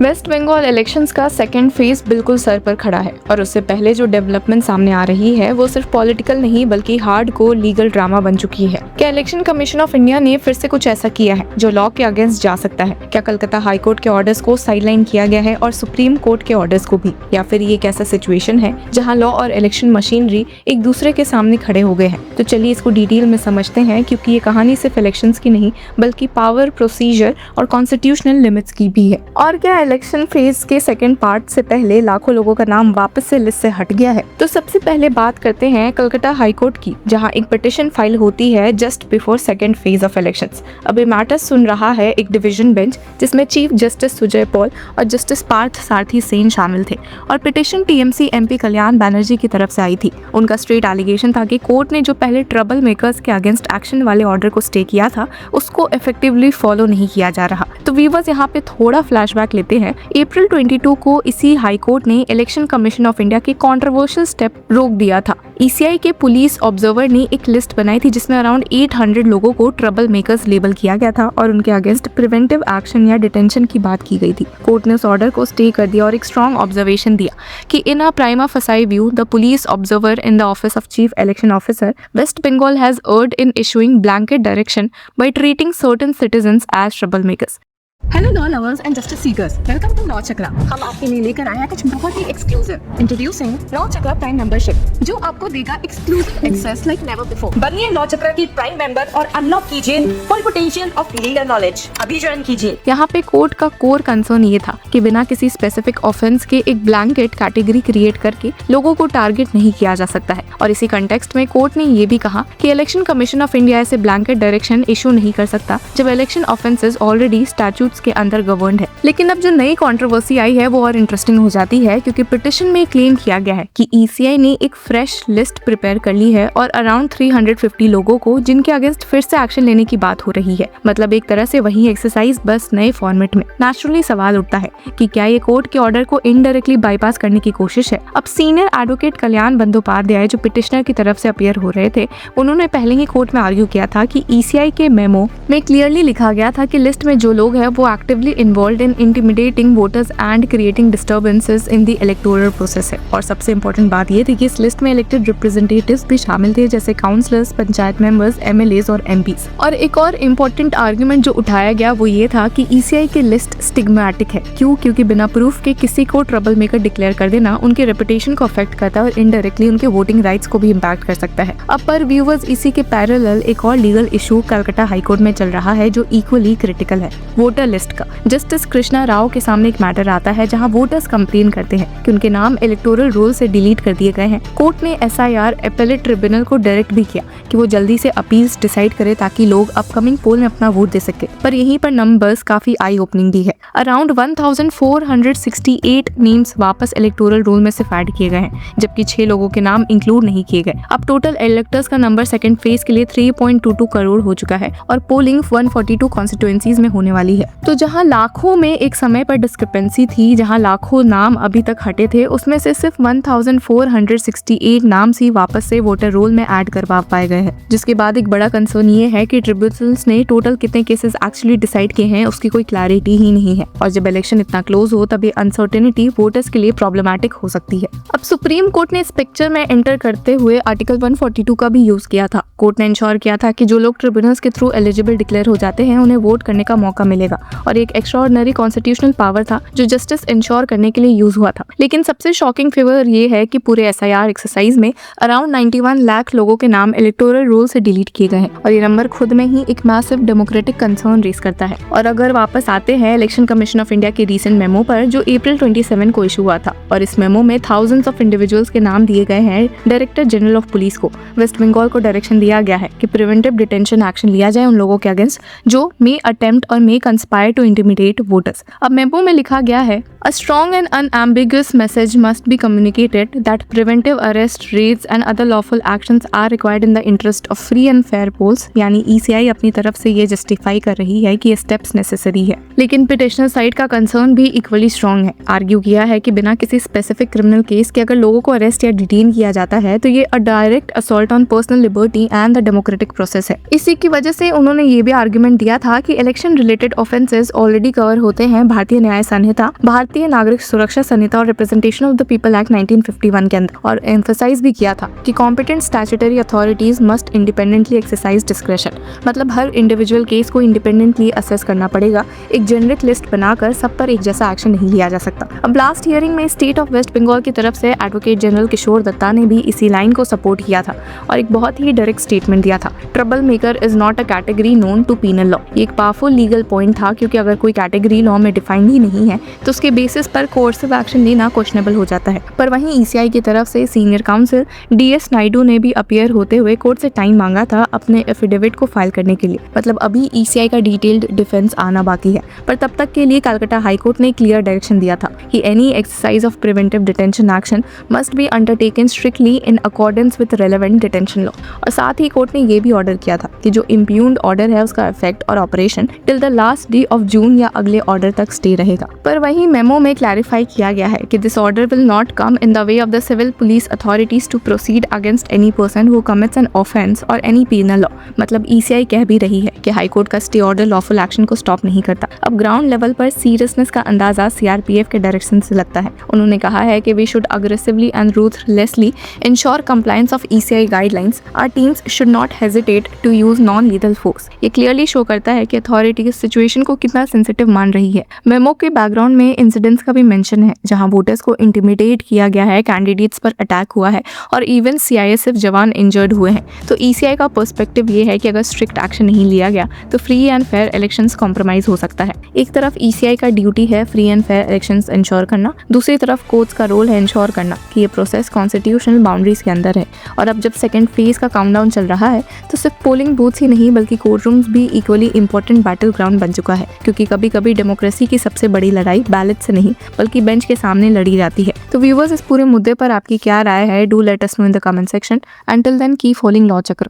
Waste Bengal elections का second phase बिल्कुल sir पर खड़ा है और उससे पहले जो डेवलपमेंट सामने आ रही है वो सिर्फ पॉलिटिकल नहीं बल्कि हार्डकोर लीगल ड्रामा बन चुकी है। क्या इलेक्शन कमीशन ऑफ इंडिया ने फिर से कुछ ऐसा किया है जो लॉ के अगेंस्ट जा सकता है? क्या कलकत्ता हाई कोर्ट के ऑर्डर्स को साइडलाइन किया गया है और सुप्रीम कोर्ट के ऑर्डर्स को भी? या फिर ये एक ऐसा सिचुएशन है जहां लॉ और इलेक्शन मशीनरी एक दूसरे के सामने खड़े हो गए हैं? तो चलिए इसको डिटेल में समझते हैं, क्योंकि ये कहानी सिर्फ इलेक्शंस की नहीं बल्कि पावर, प्रोसीजर और कॉन्स्टिट्यूशनल लिमिट्स की भी है। और क्या इलेक्शन फेज के सेकेंड पार्ट से पहले लाखों लोगों का नाम वापस से लिस्ट से हट गया है? तो सबसे पहले बात करते हैं कलकत्ता हाई कोर्ट की, जहां एक पिटीशन फाइल होती है just before second phase of elections. अब ये मैटर सुन रहा है एक डिवीजन बेंच जिसमें चीफ जस्टिस सुजय पॉल और जस्टिस पार्थ सारथी सेन शामिल थे। और पिटीशन टीएमसी एमपी कल्याण बैनर्जी की तरफ से आई थी। उनका स्ट्रेट एलिगेशन था कि कोर्ट ने जो पहले ट्रबल मेकर्स के अगेंस्ट एक्शन वाले ऑर्डर को स्टे किया था उसको इफेक्टिवली फॉलो नहीं किया जा रहा। तो व्यूअर्स यहाँ पे थोड़ा फ्लैशबैक लेते हैं। अप्रैल 22 को इसी हाई कोर्ट ने इलेक्शन कमीशन ऑफ इंडिया के कंट्रोवर्शियल स्टेप रोक दिया था। ईसीआई के पुलिस ऑब्जर्वर ने एक लिस्ट बनाई थी जिसमें अराउंड 800 लोगों को ट्रबल मेकर्स लेबल किया गया था और उनके अगेंस्ट प्रिवेंटिव एक्शन या डिटेंशन की बात की गई थी। कोर्ट ने उस ऑर्डर को स्टे कर दिया और एक स्ट्रॉन्ग ऑब्जर्वेशन दिया कि in a prima facie view the police observer in the office of chief election officer West Bengal has erred in issuing blanket direction by treating certain citizens as trouble makers. Hello law lovers and justice seekers, welcome to Law Chakra. हम आपके लिए लेकर आए हैं कुछ बहुत ही exclusive. Introducing Law Chakra prime membership, जो आपको देगा exclusive access like never before. बनिए लॉ चक्रा की प्राइम मेंबर और अनलॉक कीजिए full potential of legal knowledge. अभी ज्वाइन कीजिए। यहाँ पे कोर्ट का कोर कंसर्न ये था कि बिना किसी स्पेसिफिक ऑफेंस के एक ब्लैंकेट कैटेगरी क्रिएट करके लोगों को टारगेट नहीं किया जा सकता है। और इसी कंटेक्स्ट में कोर्ट ने ये भी कहा कि इलेक्शन कमीशन ऑफ इंडिया ऐसे ब्लैंकेट डायरेक्शन इशू नहीं कर सकता जब इलेक्शन ऑफेंसेस ऑलरेडी स्टैट्यूट्स के अंदर गवर्नड है। लेकिन अब जो नई कंट्रोवर्सी आई है वो और इंटरेस्टिंग हो जाती है, क्योंकि पिटीशन में क्लेम किया गया है कि ईसीआई ने एक फ्रेश लिस्ट प्रिपेयर कर ली है और अराउंड 350 लोगों को जिनके अगेंस्ट फिर से एक्शन लेने की बात हो रही है। मतलब एक तरह से वही एक्सरसाइज बस नए फॉर्मेट में। नेचुरली सवाल उठता है कि क्या ये कोर्ट के ऑर्डर को इनडायरेक्टली बाईपास करने की कोशिश है? अब सीनियर एडवोकेट कल्याण बंदोपाध्याय जो पिटिशनर की तरफ से अपीयर हो रहे थे, उन्होंने पहले ही कोर्ट में आर्ग्यू किया था कि ईसीआई के मेमो में क्लियरली लिखा गया था कि लिस्ट में जो लोग हैं वो actively involve in intimidating voters and creating disturbances in the electoral process है। और सबसे इंपॉर्टेंट बात ये थी कि इस लिस्ट में इलेक्टेड रिप्रेजेंटेटिव्स भी शामिल थे, जैसे काउंसलर्स, पंचायत मेंबर्स, एमएलएज और एमपीज। और एक और इम्पोर्टेंट आर्ग्यूमेंट जो उठाया गया वो ये था कि ईसीआई की लिस्ट स्टिग्मेटिक है। क्यों? क्योंकि बिना प्रूफ के किसी को ट्रबल मेकर डिक्लेयर कर देना उनके रेपुटेशन को अफेक्ट करता है और इनडायरेक्टली उनके वोटिंग राइट्स को भी इम्पैक्ट कर सकता है। अब पर व्यूअर्स, इसी के पैरेलल एक और लीगल इशू कलकत्ता हाईकोर्ट में चल रहा है जो इक्वली क्रिटिकल है, वोटर लिस्ट का। जस्टिस कृष्णा राव के सामने एक मैटर आता है जहां वोटर्स कंप्लेन करते हैं कि उनके नाम इलेक्टोरल रोल से डिलीट कर दिए गए हैं। कोर्ट ने एसआईआर एपेलेट ट्रिब्यूनल को डायरेक्ट भी किया कि वो जल्दी से अपील्स डिसाइड करे ताकि लोग अपकमिंग पोल में अपना वोट दे सके। पर यहीं पर नंबर्स काफी आई ओपनिंग भी है। अराउंड 1468 नेम्स वापस इलेक्टोरल रोल में से ऐड किए गए हैं, जबकि 6 लोगों के नाम इंक्लूड नहीं किए गए। अब टोटल इलेक्टर्स का नंबर सेकंड फेज के लिए 3.22 करोड़ हो चुका है और पोलिंग 142 कॉन्स्टिट्यूएंसीज में होने वाली है। तो जहां लाखों में एक समय पर डिस्क्रिपेंसी थी, जहां लाखों नाम अभी तक हटे थे, उसमें से सिर्फ 1468 नाम ही वापस से वोटर रोल में ऐड करवा पाए गए हैं। जिसके बाद एक बड़ा कंसर्न ये है कि ट्रिब्यूनल्स ने टोटल कितने केसेस एक्चुअली डिसाइड किए हैं उसकी कोई क्लैरिटी ही नहीं है। और जब इलेक्शन इतना क्लोज हो तब ये अनसर्टेनिटी वोटर्स के लिए प्रॉब्लमैटिक हो सकती है। अब सुप्रीम कोर्ट ने इस पिक्चर में एंटर करते हुए आर्टिकल 142 का भी यूज किया था। कोर्ट ने इंश्योर किया था कि जो लोग ट्रिब्यूनल्स के थ्रू एलिजिबल डिक्लेयर हो जाते हैं उन्हें वोट करने का मौका मिलेगा, और एक एक्स्ट्राऑर्डिनरी कॉन्स्टिट्यूशनल पावर था जो जस्टिस इंश्योर करने के लिए यूज हुआ था। लेकिन सबसे शॉकिंग फिगर ये है कि पूरे एसआईआर एक्सरसाइज में अराउंड 91 लाख लोगों के नाम इलेक्टोरल रोल से डिलीट किए गए हैं, और ये नंबर खुद में ही एक मैसिव डेमोक्रेटिक कंसर्न रेज करता है। और अगर वापस आते हैं इलेक्शन कमीशन ऑफ इंडिया के रीसेंट मेमो पर जो अप्रैल 27 को इशू हुआ था, और इस मेमो में थाउजेंड्स ऑफ इंडिविजुअल्स के नाम दिए गए हैं डायरेक्टर जनरल ऑफ पुलिस को। वेस्ट बंगाल को डायरेक्शन दिया गया है कि प्रिवेंटिव डिटेंशन एक्शन लिया जाए उन लोगों के अगेंस्ट जो मे अटेम्प्ट और मे कंस्पायर टू इंटिमिडेट वोटर्स। अब मेमो में लिखा गया है A strong and unambiguous message must be communicated that preventive arrest, raids and other lawful actions are required in the interest of free and fair polls। यानी ECI अपनी तरफ से ये जस्टिफाई कर रही है कि ये स्टेप्स नेसेसरी है। लेकिन पिटिशनर साइड का कंसर्न भी इक्वली स्ट्रॉन्ग है। आर्ग्यू किया है कि बिना किसी स्पेसिफिक क्रिमिनल केस के अगर लोगों को अरेस्ट या डिटेन किया जाता है तो ये अ direct assault on personal liberty and the democratic process है। इसी की वजह से उन्होंने ये भी आर्ग्यूमेंट दिया था कि election related offences already cover होते हैं भारतीय न्याय संहिता, भारतीय नागरिक सुरक्षा संहिता और representation of the people act 1951 के अंदर। और एम्फसाइज भी किया था कि competent statutory authorities must independently exercise discretion. मतलब हर इंडिविजुअल केस को इंडिपेंडेंटली असेस करना पड़ेगा। एक जेनरिक लिस्ट बनाकर सब पर एक जैसा एक्शन नहीं लिया जा सकता। अब लास्ट हियरिंग में स्टेट ऑफ वेस्ट बंगाल की तरफ से एडवोकेट जनरल किशोर दत्ता ने भी इसी लाइन को सपोर्ट किया था और एक बहुत ही डायरेक्ट स्टेटमेंट दिया था, trouble maker is not a category known to penal law. ये एक पावरफुल लीगल पॉइंट था क्योंकि अगर कोई कैटेगरी लॉ में डिफाइंड ही नहीं है तो उसके बेसिस पर कोर्सिव एक्शन लेना क्वेश्चनेबल हो जाता है। पर वहीं ECI की तरफ से सीनियर काउंसिल DS नायडू ने भी अपीयर होते हुए कोर्ट से टाइम मांगा था अपने एफिडेविट को फाइल करने के लिए। मतलब अभी ECI का डिटेल्ड डिफेंस आना बाकी है, पर तब तक के लिए कलकत्ता हाई कोर्ट ने क्लियर डायरेक्शन दिया था कि any exercise of preventive detention action must be undertaken strictly in accordance with relevant detention law. और साथ ही कोर्ट ने ये भी ऑर्डर किया था कि जो इम्प्यून्ड ऑर्डर है उसका इफेक्ट और operation till the last day of June या अगले ऑर्डर तक स्टे रहेगा। पर वहीं मेमो में क्लैरिफाई किया गया है कि this order will not come in the way of the civil police authorities to proceed against any person who commits an offence और एनी पीनल लॉ। मतलब ECI कह भी रही है कि हाई कोर्ट का स्टे ऑर्डर लॉफुल एक्शन को stop नहीं करता। अब ग्राउंड लेवल पर सीरियसनेस का अंदाजा CRPF के डायरेक्शन से लगता है। उन्होंने कहा है कि we should aggressively and ruthlessly ensure compliance of ECI guidelines. Our teams should not hesitate to use non lethal force. ये क्लियरली शो करता है कि अथॉरिटी इस सिचुएशन को कितना सेंसिटिव मान रही है। मेमो के बैकग्राउंड में इंसिडेंट्स का भी मेंशन है जहां वोटर्स को इंटिमिडेट किया गया है, कैंडिडेट्स पर अटैक हुआ है और इवन CISF जवान इंजर्ड हुए हैं। तो ECI का पर्सपेक्टिव ये है कि अगर स्ट्रिक्ट एक्शन नहीं लिया गया तो free and fair elections compromise हो सकता है। एक तरफ ECI का ड्यूटी है free and fair elections ensure करना, दूसरी तरफ कोर्ट्स का रोल है इंश्योर करना कि ये प्रोसेस कॉन्स्टिट्यूशनल बाउंड्रीज के अंदर है। और अब जब सेकंड फेज का काउंटडाउन चल रहा है तो सिर्फ पोलिंग बूथ्स ही नहीं बल्कि कोर्ट रूम्स भी इक्वली इंपॉर्टेंट बैटल ग्राउंड बन चुका है, क्योंकि कभी कभी डेमोक्रेसी की सबसे बड़ी लड़ाई बैलेट से नहीं बल्कि बेंच के सामने लड़ी जाती है। तो व्यूअर्स, इस पूरे मुद्दे पर आपकी क्या राय है? Do let us know in the comment section. Until then keep following law चक्र।